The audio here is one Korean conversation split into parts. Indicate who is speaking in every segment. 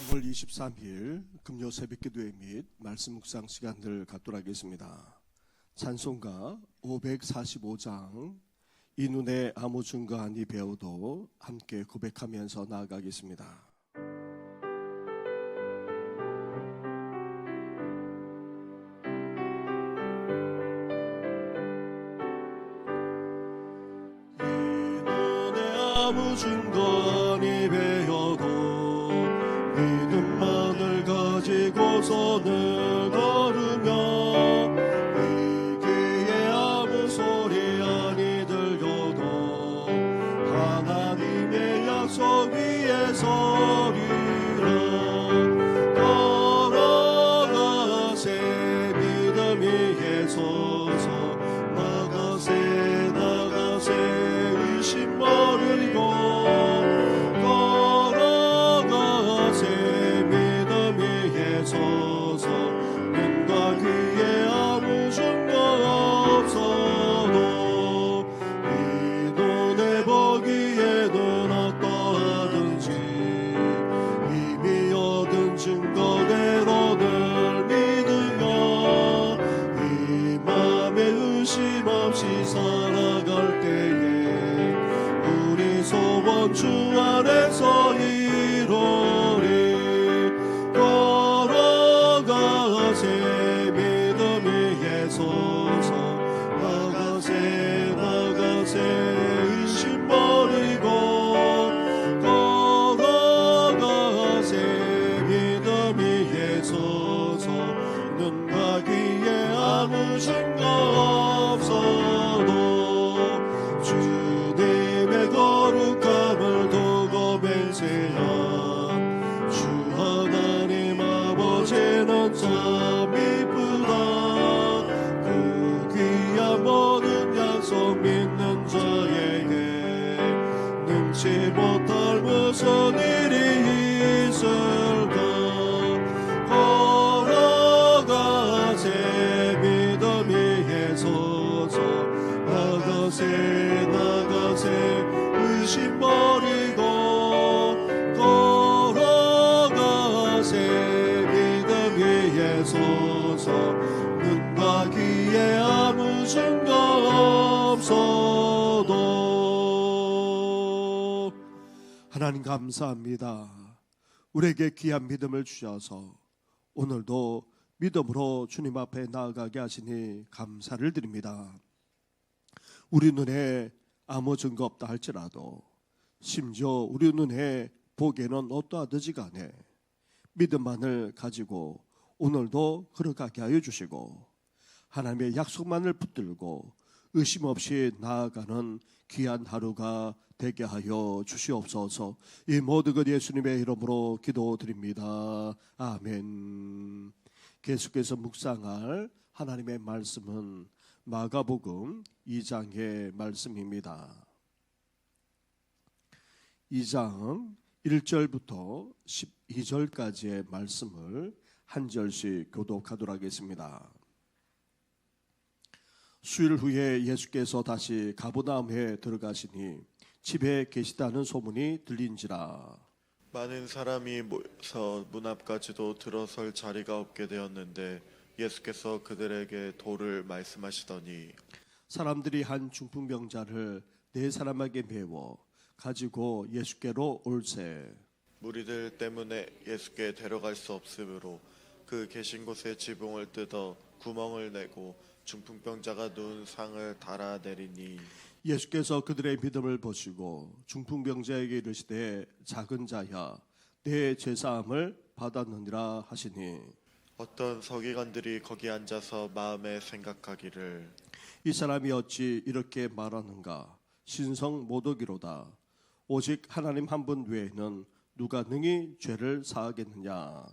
Speaker 1: 6월 23일 금요 새벽기도회 및 말씀 묵상 시간을 갖도록 하겠습니다. 찬송가 545장 이 눈에 아무 증거 아니 배워도 함께 고백하면서 나아가겠습니다. 이 눈에 아무 증거 아니 배워도 믿음만을 가지고 손을 걸으며 이 귀에 아무 소리 아니 들려도 하나님의 약속 위에 서리라. 걸어가세 믿음 위에 서서 나가세 의심 버리고 서서 눈과 귀에 아무 증거 없어도 이 눈에 보기에는 어떠하든지 이미 얻은 증거대로를 믿으며 이 맘에 의심 없이 살아갈 때에 우리 소원 주 안에서 이루리. 믿음 위에 서서 나가세 의심 버리고 걸어가세 믿음 위에 서서 눈과 귀에 아무 증거 없어도 주님의 거룩함을 두고 맹세한 주 하나님 아버지는 참 이쁘다. 그 귀한 모든 약속 믿는 자에게 능치 못할 무슨 일이 있을까. 걸어가세 믿음 위에 서서 나가세 의심 버리고 서서 눈과 귀에 아무 증거 없어도. 하나님 감사합니다. 우리에게 귀한 믿음을 주셔서 오늘도 믿음으로 주님 앞에 나아가게 하시니 감사를 드립니다. 우리 눈에 아무 증거 없다 할지라도 심지어 우리 눈에 보기에는 어떠하든지 간에 믿음만을 가지고 오늘도 걸어가게 하여 주시고 하나님의 약속만을 붙들고 의심 없이 나아가는 귀한 하루가 되게 하여 주시옵소서. 이 모든 것 예수님의 이름으로 기도드립니다. 아멘. 계속해서 묵상할 하나님의 말씀은 마가복음 2장의 말씀입니다. 2장 1절부터 12절까지의 말씀을 한 절씩 교독하도록 하겠습니다. 수일 후에 예수께서 다시 가버나움에 들어가시니 집에 계시다는 소문이 들린지라.
Speaker 2: 많은 사람이 모여서 문 앞까지도 들어설 자리가 없게 되었는데 예수께서 그들에게 도를 말씀하시더니
Speaker 1: 사람들이 한 중풍병자를 4사람에게 메워 가지고 예수께로 올세.
Speaker 2: 무리들 때문에 예수께 데려갈 수 없으므로 그 계신 곳에 지붕을 뜯어 구멍을 내고 중풍병자가 누운 상을 달아내리니
Speaker 1: 예수께서 그들의 믿음을 보시고 중풍병자에게 이르시되 작은 자야 내 죄사함을 받았느니라 하시니
Speaker 2: 어떤 서기관들이 거기 앉아서 마음에 생각하기를
Speaker 1: 이 사람이 어찌 이렇게 말하는가. 신성 모독이로다. 오직 하나님 한 분 외에는 누가 능히 죄를 사하겠느냐.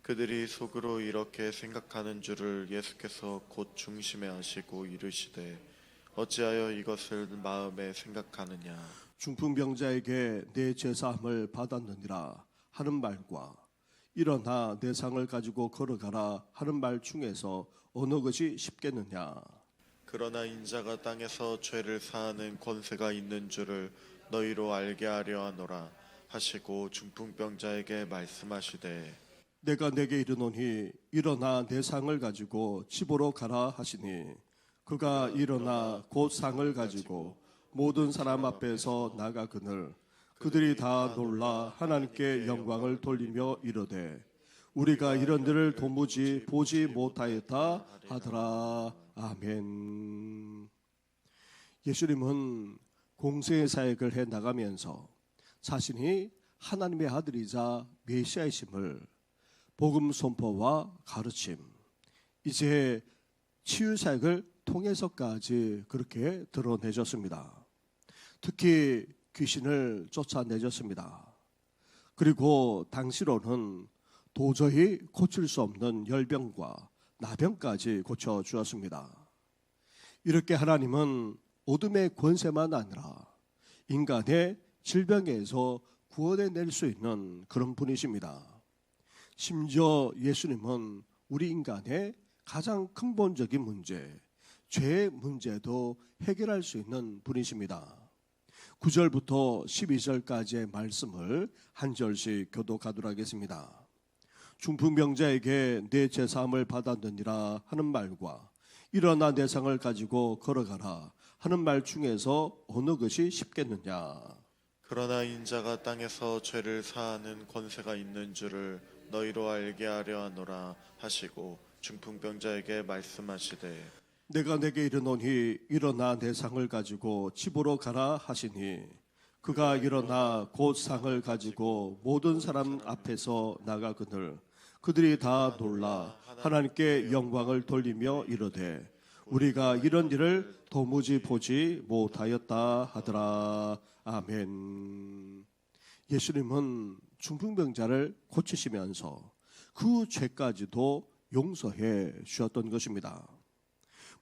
Speaker 2: 그들이 속으로 이렇게 생각하는 줄을 예수께서 곧 중심에 아시고 이르시되 어찌하여 이것을 마음에 생각하느냐.
Speaker 1: 중풍병자에게 내 죄사함을 받았느니라 하는 말과 일어나 내 상을 가지고 걸어가라 하는 말 중에서 어느 것이 쉽겠느냐.
Speaker 2: 그러나 인자가 땅에서 죄를 사하는 권세가 있는 줄을 너희로 알게 하려 하노라. 하시고 중풍병자에게 말씀하시되
Speaker 1: 내가 내게 이르노니 일어나 내 상을 가지고 집으로 가라 하시니 그가 일어나 곧 상을 가지고 모든 사람 앞에서 나가거늘 그들이 다 놀라 하나님께 영광을 돌리며 이르되 우리가 이런 일을 도무지 보지 못하였다 하더라. 아멘. 예수님은 공생의 사역을 해 나가면서 자신이 하나님의 아들이자 메시아이심을 복음 선포와 가르침, 이제 치유 사역을 통해서까지 그렇게 드러내셨습니다. 특히 귀신을 쫓아내셨습니다. 그리고 당시로는 도저히 고칠 수 없는 열병과 나병까지 고쳐주었습니다. 이렇게 하나님은 어둠의 권세만 아니라 인간의 질병에서 구원해낼 수 있는 그런 분이십니다. 심지어 예수님은 우리 인간의 가장 근본적인 문제, 죄의 문제도 해결할 수 있는 분이십니다. 9절부터 12절까지의 말씀을 한 절씩 교독하도록 하겠습니다. 중풍병자에게 내 제사함을 받았느니라 하는 말과 일어나 내 상을 가지고 걸어가라 하는 말 중에서 어느 것이 쉽겠느냐.
Speaker 2: 그러나 인자가 땅에서 죄를 사하는 권세가 있는 줄을 너희로 알게 하려 하노라 하시고 중풍병자에게 말씀하시되
Speaker 1: 내가 내게 이르노니 일어나 내 상을 가지고 집으로 가라 하시니 그가 일어나 곧 상을 가지고 모든 사람 앞에서 나가거늘 그들이 다 놀라 하나님께 영광을 돌리며 이르되 우리가 이런 일을 도무지 보지 못하였다 하더라. 아멘. 예수님은 중풍병자를 고치시면서 그 죄까지도 용서해 주셨던 것입니다.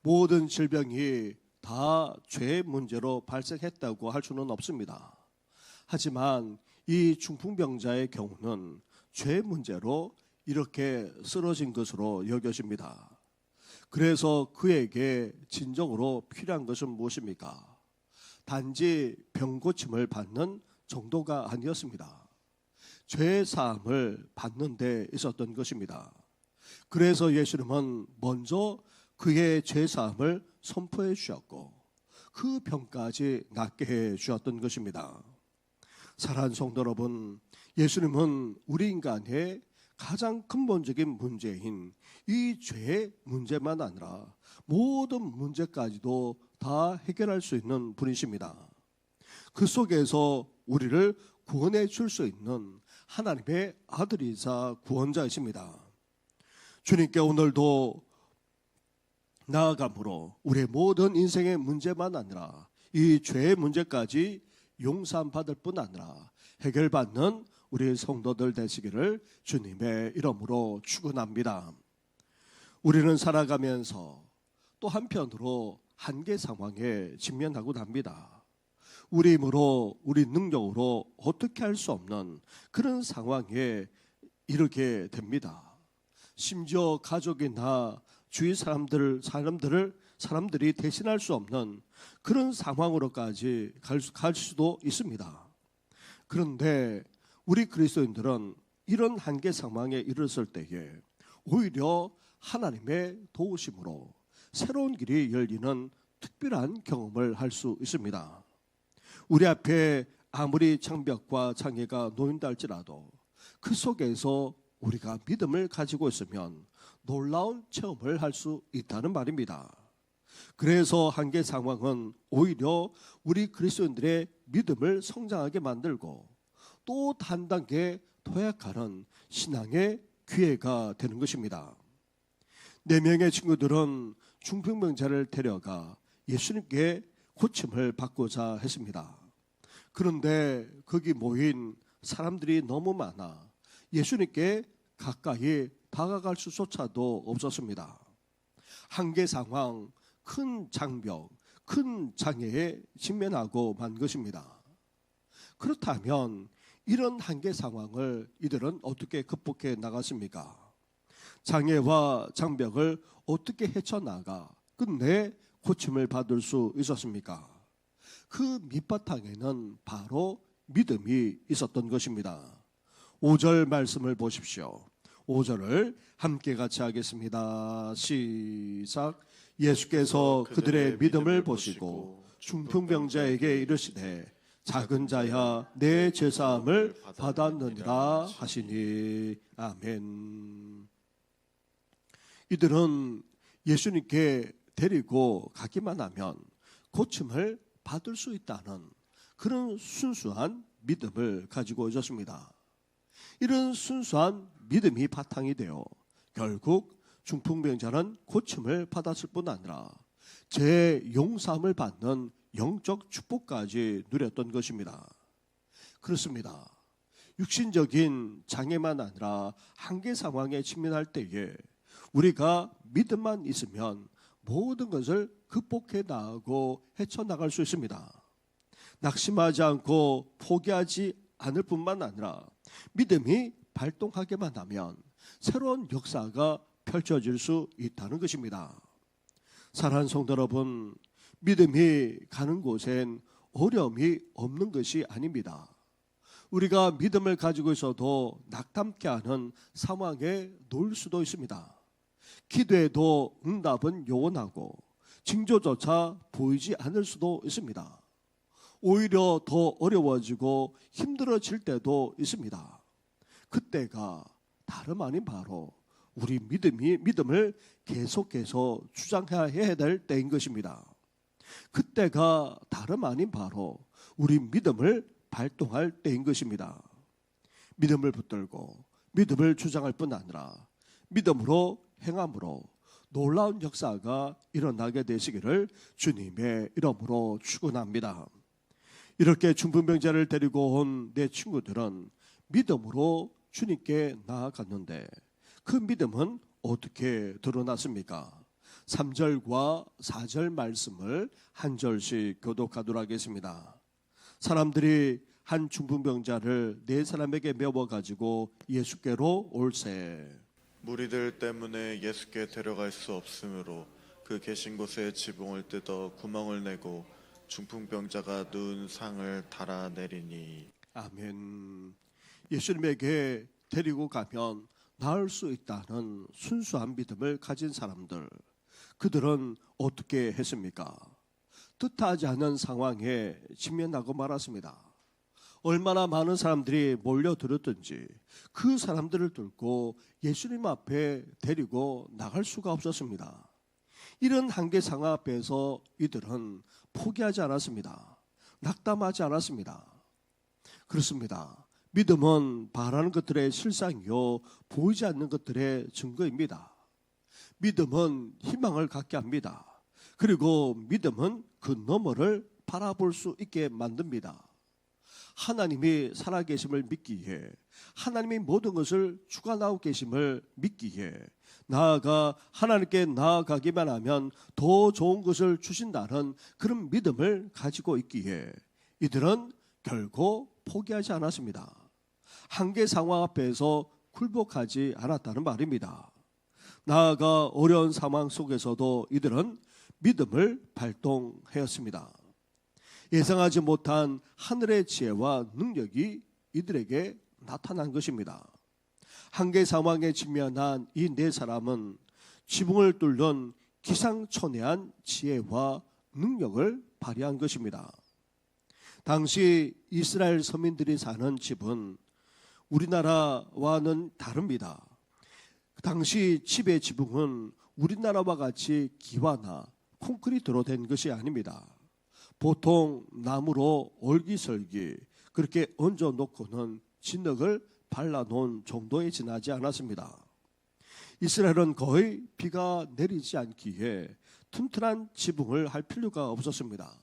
Speaker 1: 모든 질병이 다 죄의 문제로 발생했다고 할 수는 없습니다. 하지만 이 중풍병자의 경우는 죄의 문제로 이렇게 쓰러진 것으로 여겨집니다. 그래서 그에게 진정으로 필요한 것은 무엇입니까? 단지 병 고침을 받는 정도가 아니었습니다. 죄 사함을 받는 데 있었던 것입니다. 그래서 예수님은 먼저 그의 죄 사함을 선포해 주셨고 그 병까지 낫게 해 주었던 것입니다. 사랑하는 성도 여러분, 예수님은 우리 인간의 가장 근본적인 문제인 이 죄의 문제만 아니라 모든 문제까지도 다 해결할 수 있는 분이십니다. 그 속에서 우리를 구원해 줄 수 있는 하나님의 아들이자 구원자이십니다. 주님께 오늘도 나아감으로 우리의 모든 인생의 문제만 아니라 이 죄의 문제까지 용서받을 뿐 아니라 해결받는 우리 성도들 되시기를 주님의 이름으로 축원합니다. 우리는 살아가면서 또 한편으로 한계 상황에 직면하곤 합니다. 우리 힘으로 우리 능력으로 어떻게 할 수 없는 그런 상황에 이르게 됩니다. 심지어 가족이나 주위 사람들이 대신할 수 없는 그런 상황으로까지 갈 수도 있습니다. 그런데 우리 그리스도인들은 이런 한계 상황에 이르렀을 때에 오히려 하나님의 도우심으로 새로운 길이 열리는 특별한 경험을 할 수 있습니다. 우리 앞에 아무리 장벽과 장애가 놓인다 할지라도 그 속에서 우리가 믿음을 가지고 있으면 놀라운 체험을 할 수 있다는 말입니다. 그래서 한계 상황은 오히려 우리 그리스도인들의 믿음을 성장하게 만들고 또 한 단계 도약하는 신앙의 기회가 되는 것입니다. 4명의 친구들은 중풍병자를 데려가 예수님께 고침을 받고자 했습니다. 그런데 거기 모인 사람들이 너무 많아 예수님께 가까이 다가갈 수조차도 없었습니다. 한계 상황, 큰 장벽, 큰 장애에 직면하고 만 것입니다. 그렇다면 이런 한계 상황을 이들은 어떻게 극복해 나갔습니까? 장애와 장벽을 어떻게 헤쳐나가 끝내 고침을 받을 수 있었습니까? 그 밑바탕에는 바로 믿음이 있었던 것입니다. 5절 말씀을 보십시오. 5절을 함께 같이 하겠습니다. 시작. 예수께서 그들의 믿음을 보시고 중풍병자에게 이르시되 작은 자야 내 죄사함을 받았느니라 하시니. 아멘. 이들은 예수님께 데리고 가기만 하면 고침을 받을 수 있다는 그런 순수한 믿음을 가지고 있었습니다. 이런 순수한 믿음이 바탕이 되어 결국 중풍병자는 고침을 받았을 뿐 아니라 죄 용서함을 받는 영적 축복까지 누렸던 것입니다. 그렇습니다. 육신적인 장애만 아니라 한계 상황에 직면할 때에 우리가 믿음만 있으면 모든 것을 극복해 나가고 헤쳐나갈 수 있습니다. 낙심하지 않고 포기하지 않을 뿐만 아니라 믿음이 발동하게만 하면 새로운 역사가 펼쳐질 수 있다는 것입니다. 사랑하는 성도 여러분, 믿음이 가는 곳엔 어려움이 없는 것이 아닙니다. 우리가 믿음을 가지고 있어도 낙담케 하는 상황에 놓일 수도 있습니다. 기도에도 응답은 요원하고 징조조차 보이지 않을 수도 있습니다. 오히려 더 어려워지고 힘들어질 때도 있습니다. 그때가 다름 아닌 바로 우리 믿음을 계속해서 주장해야 될 때인 것입니다. 그때가 다름 아닌 바로 우리 믿음을 발동할 때인 것입니다. 믿음을 붙들고 믿음을 주장할 뿐 아니라 믿음으로 행함으로 놀라운 역사가 일어나게 되시기를 주님의 이름으로 축원합니다. 이렇게 중풍병자를 데리고 온 내 친구들은 믿음으로 주님께 나아갔는데 그 믿음은 어떻게 드러났습니까? 3절과 4절 말씀을 한 절씩 교독하도록 하겠습니다. 사람들이 한 중풍병자를 네 사람에게 메워가지고 예수께로 올세.
Speaker 2: 무리들 때문에 예수께 데려갈 수 없으므로 그 계신 곳에 지붕을 뜯어 구멍을 내고 중풍병자가 누운 상을 달아내리니.
Speaker 1: 아멘. 예수님에게 데리고 가면 나을 수 있다는 순수한 믿음을 가진 사람들, 그들은 어떻게 했습니까? 뜻하지 않은 상황에 직면하고 말았습니다. 얼마나 많은 사람들이 몰려들었든지 그 사람들을 뚫고 예수님 앞에 데리고 나갈 수가 없었습니다. 이런 한계 상황 앞에서 이들은 포기하지 않았습니다. 낙담하지 않았습니다. 그렇습니다. 믿음은 바라는 것들의 실상이요 보이지 않는 것들의 증거입니다. 믿음은 희망을 갖게 합니다. 그리고 믿음은 그 너머를 바라볼 수 있게 만듭니다. 하나님이 살아계심을 믿기에, 하나님이 모든 것을 주관하고 계심을 믿기에, 나아가 하나님께 나아가기만 하면 더 좋은 것을 주신다는 그런 믿음을 가지고 있기에 이들은 결국 포기하지 않았습니다. 한계 상황 앞에서 굴복하지 않았다는 말입니다. 나아가 어려운 상황 속에서도 이들은 믿음을 발동하였습니다. 예상하지 못한 하늘의 지혜와 능력이 이들에게 나타난 것입니다. 한계 상황에 직면한 이 네 사람은 지붕을 뚫는 기상천외한 지혜와 능력을 발휘한 것입니다. 당시 이스라엘 서민들이 사는 집은 우리나라와는 다릅니다. 당시 집의 지붕은 우리나라와 같이 기와나 콘크리트로 된 것이 아닙니다. 보통 나무로 얼기설기 그렇게 얹어 놓고는 진흙을 발라놓은 정도에 지나지 않았습니다. 이스라엘은 거의 비가 내리지 않기에 튼튼한 지붕을 할 필요가 없었습니다.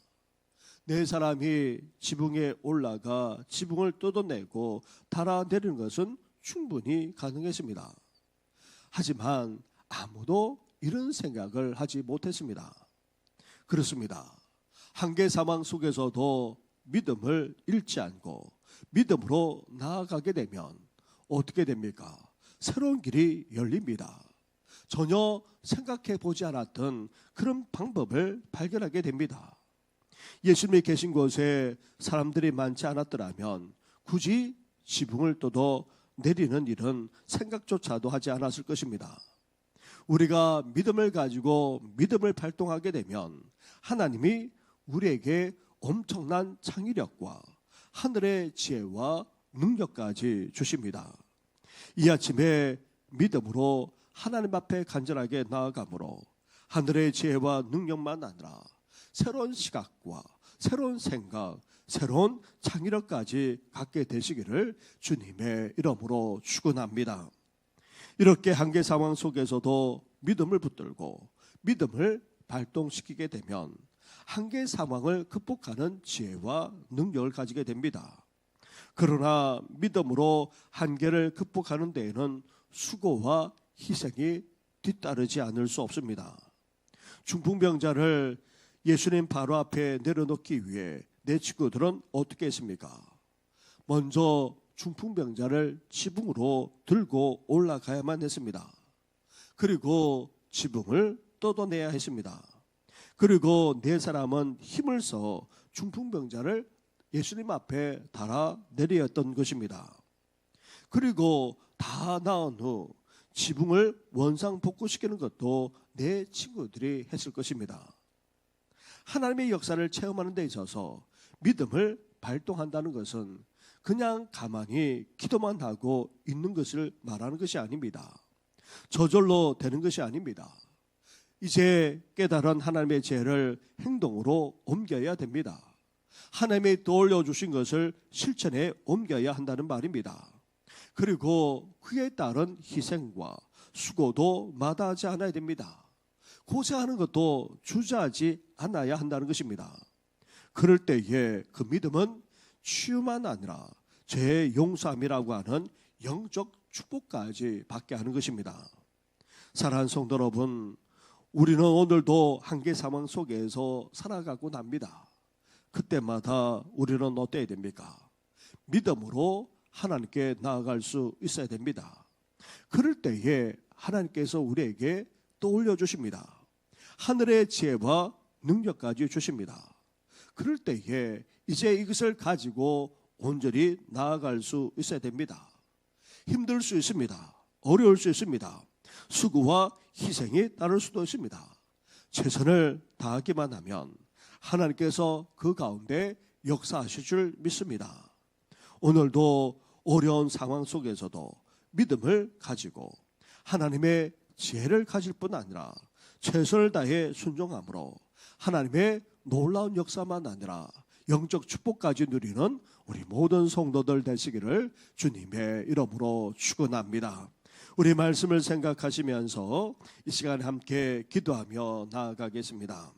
Speaker 1: 네 사람이 지붕에 올라가 지붕을 뜯어내고 달아내리는 것은 충분히 가능했습니다. 하지만 아무도 이런 생각을 하지 못했습니다. 그렇습니다. 한계 상황 속에서도 믿음을 잃지 않고 믿음으로 나아가게 되면 어떻게 됩니까? 새로운 길이 열립니다. 전혀 생각해 보지 않았던 그런 방법을 발견하게 됩니다. 예수님이 계신 곳에 사람들이 많지 않았더라면 굳이 지붕을 뜯어 내리는 일은 생각조차도 하지 않았을 것입니다. 우리가 믿음을 가지고 믿음을 발동하게 되면 하나님이 우리에게 엄청난 창의력과 하늘의 지혜와 능력까지 주십니다. 이 아침에 믿음으로 하나님 앞에 간절하게 나아가므로 하늘의 지혜와 능력만 아니라 새로운 시각과 새로운 생각, 새로운 창의력까지 갖게 되시기를 주님의 이름으로 축원합니다. 이렇게 한계 상황 속에서도 믿음을 붙들고 믿음을 발동시키게 되면 한계 상황을 극복하는 지혜와 능력을 가지게 됩니다. 그러나 믿음으로 한계를 극복하는 데에는 수고와 희생이 뒤따르지 않을 수 없습니다. 중풍병자를 예수님 바로 앞에 내려놓기 위해 내 친구들은 어떻게 했습니까? 먼저 중풍병자를 지붕으로 들고 올라가야만 했습니다. 그리고 지붕을 뜯어내야 했습니다. 그리고 네 사람은 힘을 써 중풍병자를 예수님 앞에 달아 내렸던 것입니다. 그리고 다 나은 후 지붕을 원상복구시키는 것도 내 친구들이 했을 것입니다. 하나님의 역사를 체험하는 데 있어서 믿음을 발동한다는 것은 그냥 가만히 기도만 하고 있는 것을 말하는 것이 아닙니다. 저절로 되는 것이 아닙니다. 이제 깨달은 하나님의 지혜를 행동으로 옮겨야 됩니다. 하나님이 떠올려 주신 것을 실천에 옮겨야 한다는 말입니다. 그리고 그에 따른 희생과 수고도 마다하지 않아야 됩니다. 고생하는 것도 주저하지 않아야 한다는 것입니다. 그럴 때에 그 믿음은 치유만 아니라 죄의 용서함이라고 하는 영적 축복까지 받게 하는 것입니다. 사랑하는 성도 여러분, 우리는 오늘도 한계 상황 속에서 살아가고 납니다. 그때마다 우리는 어때야 됩니까? 믿음으로 하나님께 나아갈 수 있어야 됩니다. 그럴 때에 하나님께서 우리에게 떠올려 주십니다. 하늘의 지혜와 능력까지 주십니다. 그럴 때에 이제 이것을 가지고 온전히 나아갈 수 있어야 됩니다. 힘들 수 있습니다. 어려울 수 있습니다. 수고와 희생이 따를 수도 있습니다. 최선을 다하기만 하면 하나님께서 그 가운데 역사하실 줄 믿습니다. 오늘도 어려운 상황 속에서도 믿음을 가지고 하나님의 지혜를 가질 뿐 아니라 최선을 다해 순종함으로 하나님의 놀라운 역사만 아니라 영적 축복까지 누리는 우리 모든 성도들 되시기를 주님의 이름으로 축원합니다. 우리 말씀을 생각하시면서 이 시간에 함께 기도하며 나아가겠습니다.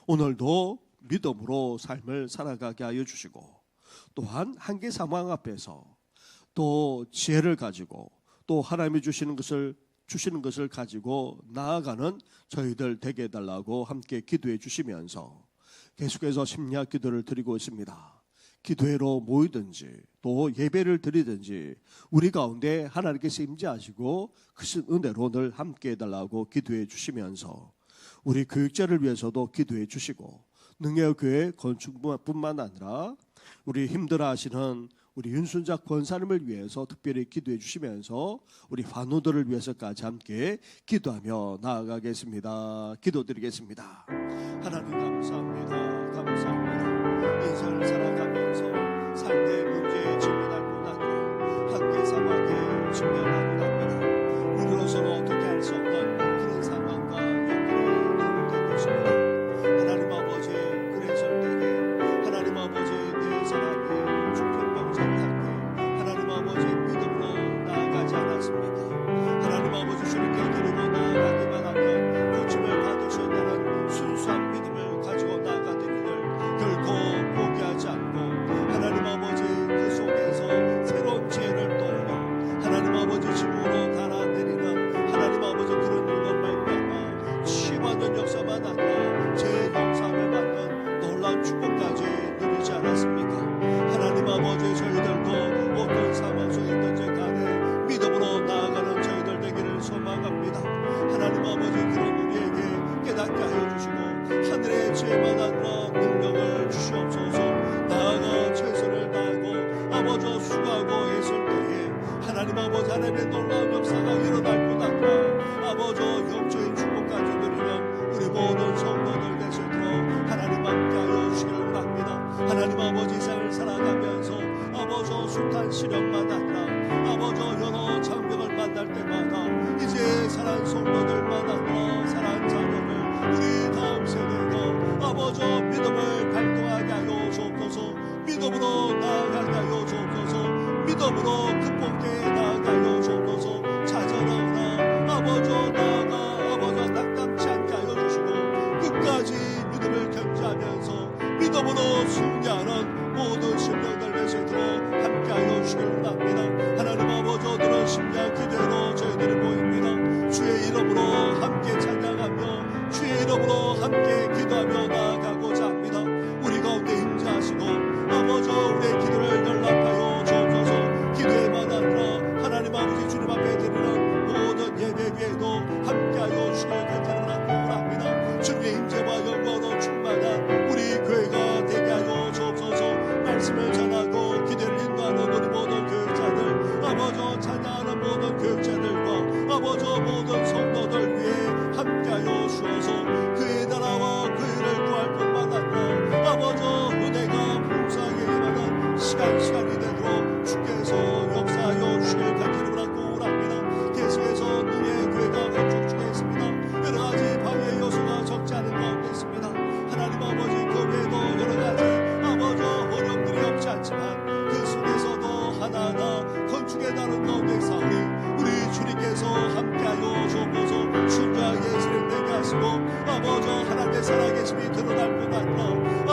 Speaker 1: 오늘도 믿음으로 삶을 살아가게 하여 주시고 또한 한계 상황 앞에서 또 지혜를 가지고 또 하나님이 주시는 것을 가지고 나아가는 저희들 되게 해달라고 함께 기도해 주시면서 계속해서 심리학 기도를 드리고 있습니다. 기도회로 모이든지 또 예배를 드리든지 우리 가운데 하나님께서 임재하시고 크신 은혜로 늘 함께 해달라고 기도해 주시면서 우리 교육자를 위해서도 기도해 주시고 능혜교회 건축뿐만 아니라 우리 힘들어하시는 우리 윤순작 권사님을 위해서 특별히 기도해 주시면서 우리 환우들을 위해서까지 함께 기도하며 나아가겠습니다. 기도드리겠습니다. 하나님 감사합니다. 감사합니다. 인생을 살아가면서 삶의 문제에 직면할 뿐 아니라 한계 상황에 직면하고 납니다. 우리로서는 어떻게 할 수 없는 그런 상황과 여건에 놓이고 있습니다. 하나님 아버지, 그래서 때에 하나님 아버지 내 사랑이 중풍병자를 함께 하나님 아버지 믿음으로 나아가지 않았습니까? 하나님 아버지 주님께 드리고 나아가기만 하면 고침을 받으셨다는 순수한 믿음을 가지고 나아가기를 결코 포기하지 않고 하나님의 놀라운 역사가 일어날 뿐 아니라 아버지 영적인 축복까지 누리는 우리 모든 성도들 되시도록 하나님 함께하여 주시기를 원합니다. 하나님 아버지 이 생을 살아가면서 아버지 숱한 시련만 아니라 아버지 여러 장벽을 만날 때마다 이제 사랑 성도들만 아니라 사랑 자녀들 우리 다음 세대가 아버지 믿음을 발동하게 하여 주옵소서. 믿음으로 나아가게 하여 주옵소서. 믿음으로 극복해 나아가게 하여 주옵소서. 좌절하거나 아버지 나아가 아버지 낙담치 않게 하여 주시고 끝까지 믿음을 견지하면서 믿음으로 승리하는 모든 심령들 되시도록 함께하여 주시길 원합니다. 하나님 아버지 오늘은 심령 기대로 저희들이 모입니다. 주의 이름으로 함께 찬양하며 주의 이름으로 함께 기도하며 나아가고자 합니다. 우리 가운데 임재하시고 아버지 우리의 기도를 연락하여 주옵소서. 기도에만 아니라 하나님 아버지 주님 앞에 드리는 모든 예배 위에도 함께하여 주시길 간절히 원합니다. 주님의 임재와 영광으로 충만한 우리 교회가 되게 하여 주옵소서. 말씀을 전하고 기도를 인도하는 우리 모든 교육자들 아버지 찬양하는 모든 교육자들과 아버지 모든 성도들 위해 함께하여 주셔서 그의 나라와 그의 구할 뿐만 아니라 아버지 은혜가 풍성하게 임하는 시간이 되도록 주께서 역사하여 주시길 간절히 원합니다. 계속해서 능의 교회가 건축 중에 있습니다. 여러 가지 방해 요소가 적지 않은 가운데 있습니다. 하나님 아버지 그 외에도 여러 가지 아버지 어려움들이 없지 않지만 그 속에서도 하나하나 건축에 나른 가운데 싸우니 우리 주님께서 함께하여 주옵소서. 순수하게 진행되게 하시고 아버지 하나님의 살아계심이 드러날 뿐 아니라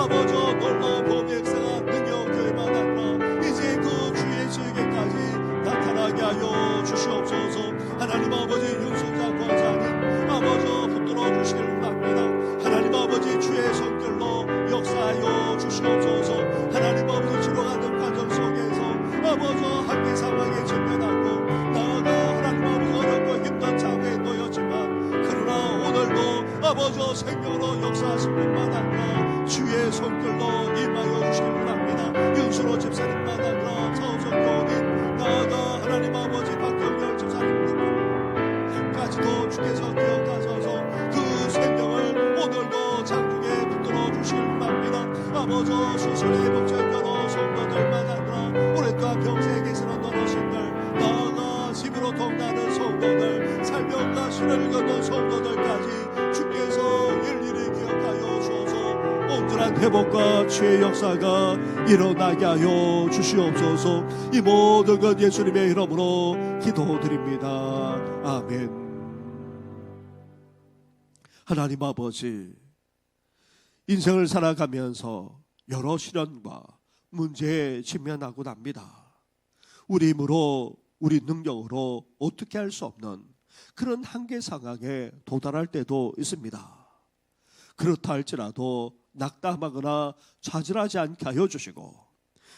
Speaker 1: 아버지 놀라운 범의 역사가 능력교회만 아니라 이제 그 주의 지역에까지 나타나게 하여 주시옵소서. 하나님 아버지 윤순장 권사님 아버지 붙들어 주시길 원합니다. 하나님 아버지 주의 성결로 역사하여 주시옵소서. 하나님 아버지 치료하는 과정 속에서 아버지 한계 상황에 직면하고 나아가 하나님 아버지 어렵고 힘든 장애에 놓였지만 그러나 오늘도 아버지 생명으로 역사하신 뿐만 아니라 주의 손길로 임하여 주시길 원합니다. 윤수로 집사님만 아니라 서우석 교우님 나아가 하나님 아버지 박경렬 집사님까지도 주께서 기억하셔서 그 생명을 오늘도 장중에 붙들어 주시길 원합니다. 아버지 수술의 회복전 여러 성도들만 아니라 오랫동안 병세에 계시는 어르신들 나아가 집으로 통나는 성도들 살명과 신을 겪는 성도들까지 주께서 일일이 기억하여 주셔서 온전한 회복과 치유의 역사가 일어나게 하여 주시옵소서. 이 모든 것 예수님의 이름으로 기도드립니다. 아멘. 하나님 아버지 인생을 살아가면서 여러 시련과 문제에 직면하고 납니다. 우리 힘으로 우리 능력으로 어떻게 할 수 없는 그런 한계 상황에 도달할 때도 있습니다. 그렇다 할지라도 낙담하거나 좌절하지 않게 하여 주시고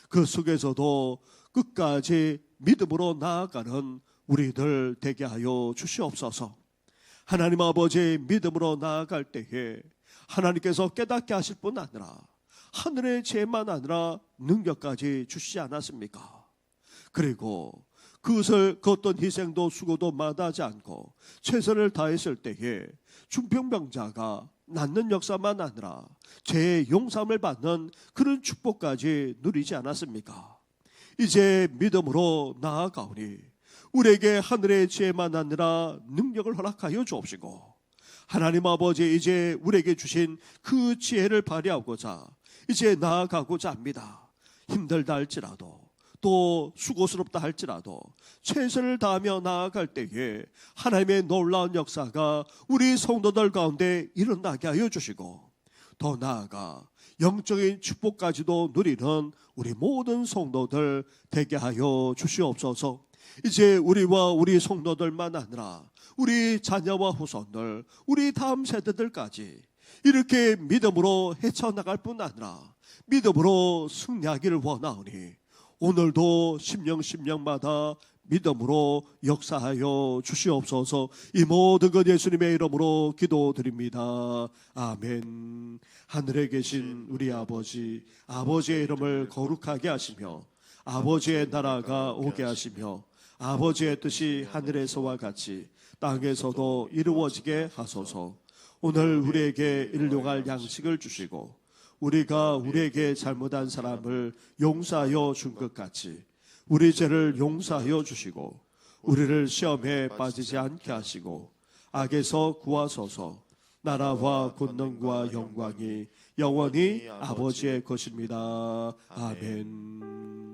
Speaker 1: 그 속에서도 끝까지 믿음으로 나아가는 우리들 되게 하여 주시옵소서. 하나님 아버지 믿음으로 나아갈 때에 하나님께서 깨닫게 하실 뿐 아니라 하늘의 죄만 아니라 능력까지 주시지 않았습니까? 그리고 그것을 그 어떤 희생도 수고도 마다하지 않고 최선을 다했을 때에 중풍병자가 낫는 역사만 아니라 죄의 용서함을 받는 그런 축복까지 누리지 않았습니까? 이제 믿음으로 나아가오니 우리에게 하늘의 지혜만 아니라 능력을 허락하여 주옵시고 하나님 아버지 이제 우리에게 주신 그 지혜를 발휘하고자 이제 나아가고자 합니다. 힘들다 할지라도 또 수고스럽다 할지라도 최선을 다하며 나아갈 때에 하나님의 놀라운 역사가 우리 성도들 가운데 일어나게 하여 주시고 더 나아가 영적인 축복까지도 누리는 우리 모든 성도들 되게 하여 주시옵소서. 이제 우리와 우리 성도들만 아니라 우리 자녀와 후손들, 우리 다음 세대들까지 이렇게 믿음으로 헤쳐나갈 뿐 아니라 믿음으로 승리하기를 원하오니 오늘도 심령마다 믿음으로 역사하여 주시옵소서. 이 모든 것 예수님의 이름으로 기도드립니다. 아멘. 하늘에 계신 우리 아버지, 아버지의 이름을 거룩하게 하시며 아버지의 나라가 오게 하시며 아버지의 뜻이 하늘에서와 같이 땅에서도 이루어지게 하소서. 오늘 우리에게 일용할 양식을 주시고 우리가 우리에게 잘못한 사람을 용서하여 준 것 같이 우리 죄를 용서하여 주시고 우리를 시험에 빠지지 않게 하시고 악에서 구하소서. 나라와 권능과 영광이 영원히 아버지의 것입니다. 아멘.